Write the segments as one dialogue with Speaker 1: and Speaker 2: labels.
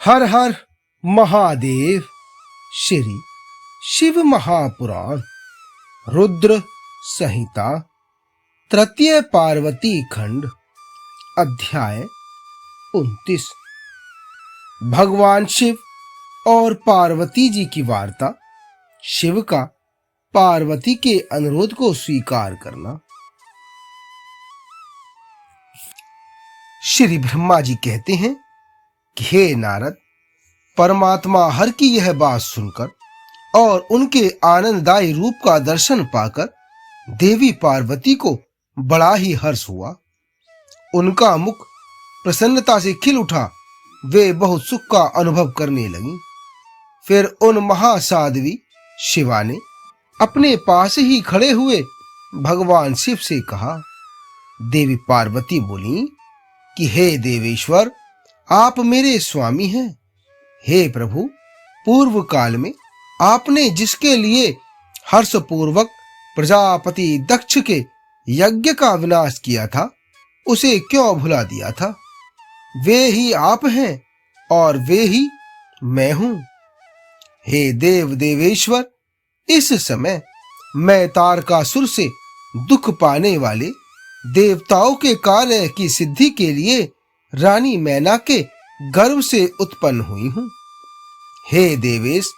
Speaker 1: हर हर महादेव। श्री शिव महापुराण रुद्र संहिता तृतीय पार्वती खंड अध्याय 29। भगवान शिव और पार्वती जी की वार्ता। शिव का पार्वती के अनुरोध को स्वीकार करना। श्री ब्रह्मा जी कहते हैं कि हे नारद, परमात्मा हर की यह बात सुनकर और उनके आनंददायी रूप का दर्शन पाकर देवी पार्वती को बड़ा ही हर्ष हुआ। उनका मुख प्रसन्नता से खिल उठा। वे बहुत सुख का अनुभव करने लगी। फिर उन महासाध्वी शिवा ने अपने पास ही खड़े हुए भगवान शिव से कहा। देवी पार्वती बोली कि हे देवेश्वर, आप मेरे स्वामी हैं। हे प्रभु, पूर्व काल में आपने जिसके लिए हर्षपूर्वक प्रजापति दक्ष के यज्ञ का विनाश किया था, उसे क्यों भुला दिया था? वे ही आप हैं और वे ही मैं हूं। हे देव देवेश्वर, इस समय मैं तारकासुर से दुख पाने वाले देवताओं के कार्य की सिद्धि के लिए रानी मैना के गर्भ से उत्पन्न हुई हूं। हे देवेश,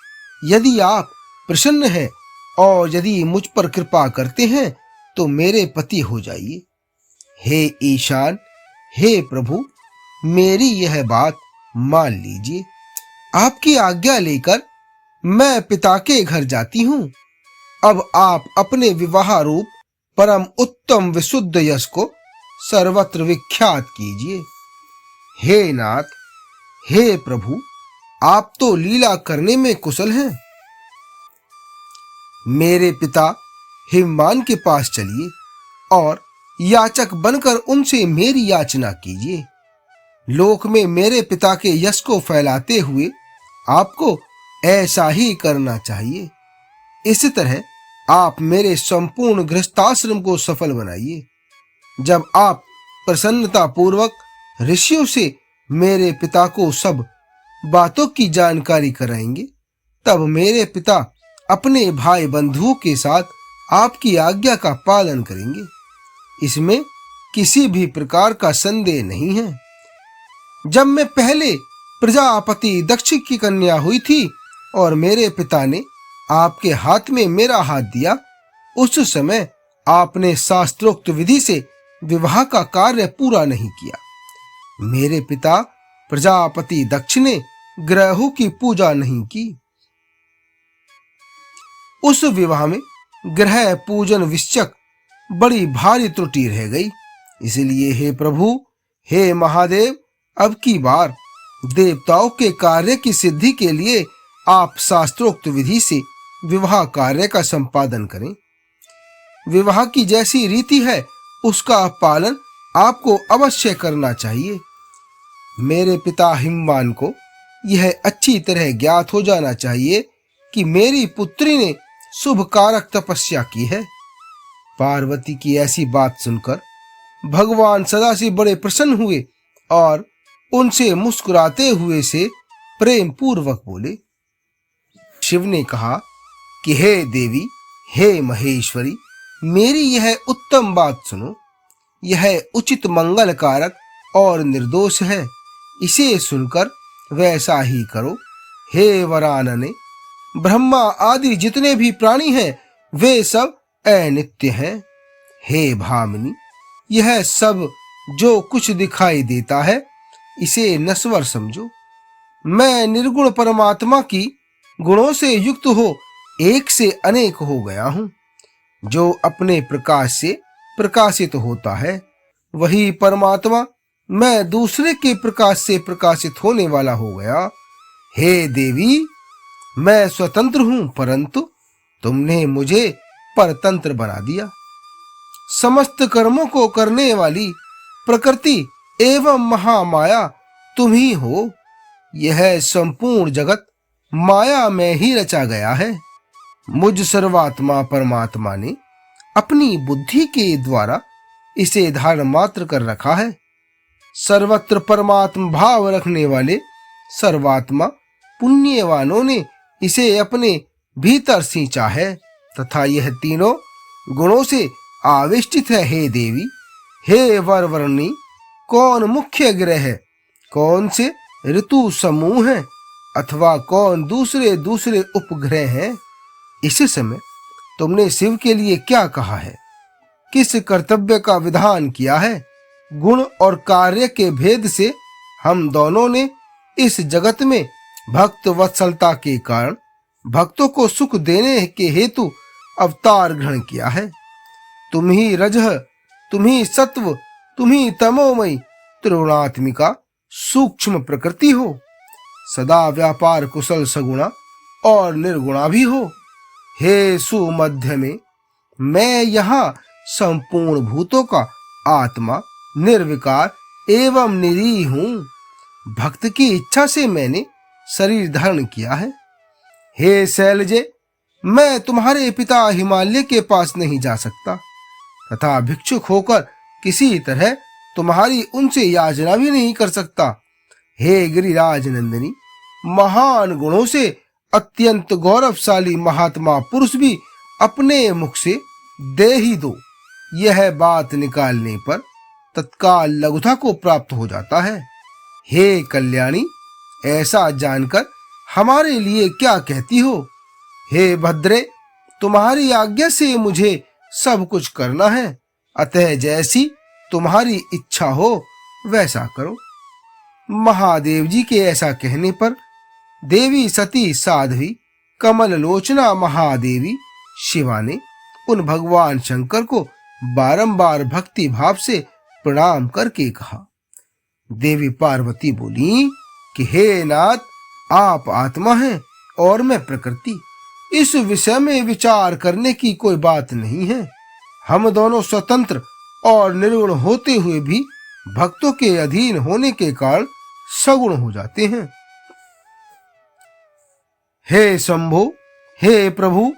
Speaker 1: यदि आप प्रसन्न हैं और यदि मुझ पर कृपा करते हैं तो मेरे पति हो जाइए। हे ईशान, हे प्रभु, मेरी यह बात मान लीजिए। आपकी आज्ञा लेकर मैं पिता के घर जाती हूं। अब आप अपने विवाह रूप परम उत्तम विशुद्ध यश को सर्वत्र विख्यात कीजिए। हे नाथ, हे प्रभु, आप तो लीला करने में कुशल हैं। मेरे पिता हिमवान के पास चलिए और याचक बनकर उनसे मेरी याचना कीजिए। लोक में मेरे पिता के यश को फैलाते हुए आपको ऐसा ही करना चाहिए। इस तरह आप मेरे संपूर्ण गृहस्थाश्रम को सफल बनाइए। जब आप प्रसन्नता पूर्वक ऋषियों से मेरे पिता को सब बातों की जानकारी कराएंगे, तब मेरे पिता अपने भाई बंधुओं के साथ आपकी आज्ञा का पालन करेंगे। इसमें किसी भी प्रकार का संदेह नहीं है। जब मैं पहले प्रजापति दक्ष की कन्या हुई थी और मेरे पिता ने आपके हाथ में मेरा हाथ दिया, उस समय आपने शास्त्रोक्त विधि से विवाह का कार्य पूरा नहीं किया। मेरे पिता प्रजापति दक्ष ने ग्रहों की पूजा नहीं की। उस विवाह में ग्रह पूजन विषयक बड़ी भारी त्रुटि रह गई। इसलिए हे प्रभु, हे महादेव, अब की बार देवताओं के कार्य की सिद्धि के लिए आप शास्त्रोक्त विधि से विवाह कार्य का संपादन करें। विवाह की जैसी रीति है उसका पालन आपको अवश्य करना चाहिए। मेरे पिता हिमवान को यह अच्छी तरह ज्ञात हो जाना चाहिए कि मेरी पुत्री ने शुभ कारक तपस्या की है। पार्वती की ऐसी बात सुनकर भगवान सदाशिव बड़े प्रसन्न हुए और उनसे मुस्कुराते हुए से प्रेम पूर्वक बोले। शिव ने कहा कि हे देवी, हे महेश्वरी, मेरी यह उत्तम बात सुनो। यह उचित मंगल कारक और निर्दोष है। इसे सुनकर वैसा ही करो। हे वरानने, ब्रह्मा आदि जितने भी प्राणी हैं वे सब अनित्य हैं। हे भामिनी, यह सब जो कुछ दिखाई देता है इसे नश्वर समझो। मैं निर्गुण परमात्मा की गुणों से युक्त हो एक से अनेक हो गया हूं। जो अपने प्रकाश से प्रकाशित होता है वही परमात्मा मैं दूसरे के प्रकाश से प्रकाशित होने वाला हो गया। हे देवी, मैं स्वतंत्र हूं, परंतु तुमने मुझे परतंत्र बना दिया। समस्त कर्मों को करने वाली प्रकृति एवं महामाया तुम ही हो। यह संपूर्ण जगत माया में ही रचा गया है। मुझ सर्वात्मा परमात्मा ने अपनी बुद्धि के द्वारा इसे धारण मात्र कर रखा है। सर्वत्र परमात्म भाव रखने वाले सर्वात्मा पुण्यवानों ने इसे अपने भीतर सींचा है तथा यह तीनों गुणों से आविष्टित है। हे देवी, हे वरवर्णी, कौन मुख्य ग्रह है, कौन से ऋतु समूह हैं अथवा कौन दूसरे दूसरे उपग्रह हैं? इस समय तुमने शिव के लिए क्या कहा है, किस कर्तव्य का विधान किया है? गुण और कार्य के भेद से हम दोनों ने इस जगत में भक्त वत्सलता के कारण भक्तों को सुख देने के हेतु अवतार ग्रहण किया है। तुम ही रजः, तुम ही सत्व, तुम ही तमोमयी त्रिगुणात्मिका सूक्ष्म प्रकृति हो। सदा व्यापार कुशल सगुणा और निर्गुणा भी हो। हे सुमध्य में मैं यहाँ संपूर्ण भूतों का आत्मा, निर्विकार एवं निरीह हूँ। भक्त की इच्छा से मैंने शरीर धारण किया है। हे शैलजे, मैं तुम्हारे पिता हिमालय के पास नहीं जा सकता तथा भिक्षुक होकर किसी तरह तुम्हारी उनसे याचना भी नहीं कर सकता। हे गिरिराज नंदिनी, महान गुणों से अत्यंत गौरवशाली महात्मा पुरुष भी अपने मुख से दे ही दो, यह बात निकालने पर तत्काल लघुता को प्राप्त हो जाता है। हे कल्याणी, ऐसा जानकर हमारे लिए क्या कहती हो? हे भद्रे, तुम्हारी आज्ञा से मुझे सब कुछ करना है, अतः जैसी तुम्हारी इच्छा हो वैसा करो। महादेव जी के ऐसा कहने पर देवी सती साध्वी कमल लोचना महादेवी शिवा ने उन भगवान शंकर को बारंबार भक्ति भाव से प्रणाम करके कहा। देवी पार्वती बोली कि हे नाथ, आप आत्मा हैं और मैं प्रकृति, इस विषय में विचार करने की कोई बात नहीं है। हम दोनों स्वतंत्र और निर्गुण होते हुए भी भक्तों के अधीन होने के कारण सगुण हो जाते हैं। हे शंभो, हे प्रभु,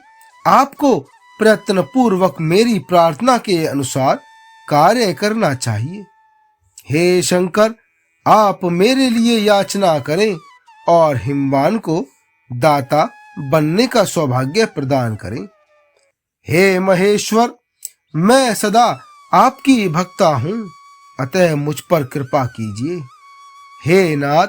Speaker 1: आपको प्रयत्न पूर्वक मेरी प्रार्थना के अनुसार कार्य करना चाहिए। हे शंकर, आप मेरे लिए याचना करें और हिमवान को दाता बनने का सौभाग्य प्रदान करें। हे महेश्वर, मैं सदा आपकी भक्ता हूँ, अतः मुझ पर कृपा कीजिए। हे नाथ,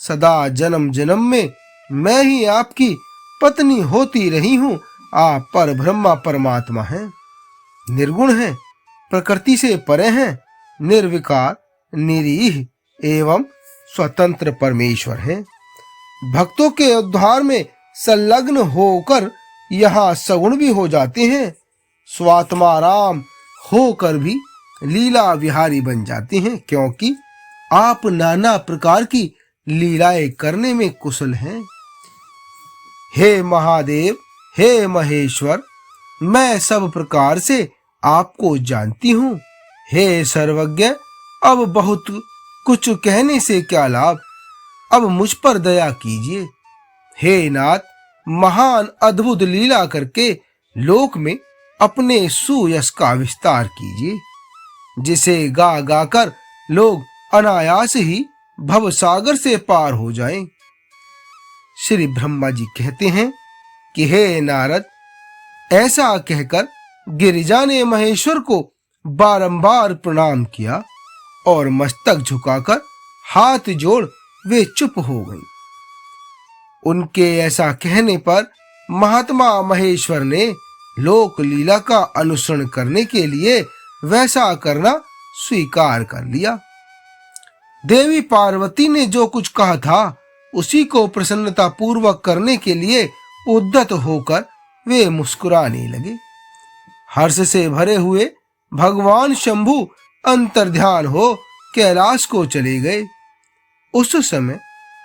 Speaker 1: सदा जन्म जन्म में मैं ही आपकी पत्नी होती रही हूँ। आप पर ब्रह्मा परमात्मा हैं, निर्गुण हैं, प्रकृति से परे हैं, निर्विकार, निरीह एवं स्वतंत्र परमेश्वर हैं। भक्तों के उद्धार में संलग्न होकर यहाँ सगुण भी हो जाते हैं, स्वात्मा राम होकर भी लीला विहारी बन जाते हैं, क्योंकि आप नाना प्रकार की लीलाएं करने में कुशल हैं। हे महादेव, हे महेश्वर, मैं सब प्रकार से आपको जानती हूँ। हे सर्वज्ञ, अब बहुत कुछ कहने से क्या लाभ, अब मुझ पर दया कीजिए। हे नाथ, महान अद्भुत लीला करके लोक में अपने सुयश का विस्तार कीजिए, जिसे गा गा कर लोग अनायास ही भवसागर से पार हो जाएं। श्री ब्रह्मा जी कहते हैं कि हे नारद, ऐसा कहकर गिरिजा ने महेश्वर को बारंबार प्रणाम किया और मस्तक झुकाकर हाथ जोड़ वे चुप हो गईं। उनके ऐसा कहने पर महात्मा महेश्वर ने लोक लीला का अनुसरण करने के लिए वैसा करना स्वीकार कर लिया। देवी पार्वती ने जो कुछ कहा था उसी को प्रसन्नता पूर्वक करने के लिए उद्यत होकर वे मुस्कुराने लगे। हर्ष से भरे हुए भगवान शंभु अंतर्ध्यान हो कैलाश को चले गए। उस समय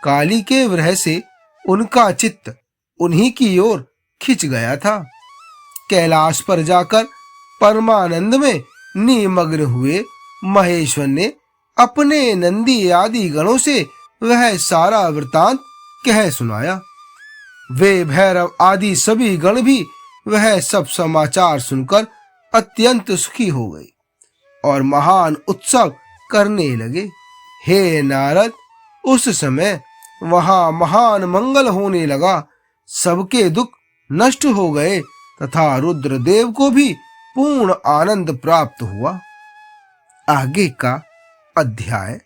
Speaker 1: काली के विरह से उनका चित्त उन्हीं की ओर खिंच गया था। कैलाश पर जाकर परमानंद में निमग्न हुए महेश्वर ने अपने नंदी आदि गणों से वह सारा वृतांत कह सुनाया। वे भैरव आदि सभी गण भी वह सब समाचार सुनकर अत्यंत सुखी हो गए और महान उत्सव करने लगे। हे नारद, उस समय वहां महान मंगल होने लगा। सबके दुख नष्ट हो गए तथा रुद्रदेव को भी पूर्ण आनंद प्राप्त हुआ। आगे का अध्याय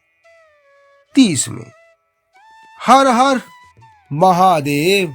Speaker 1: 30 में। हर हर महादेव।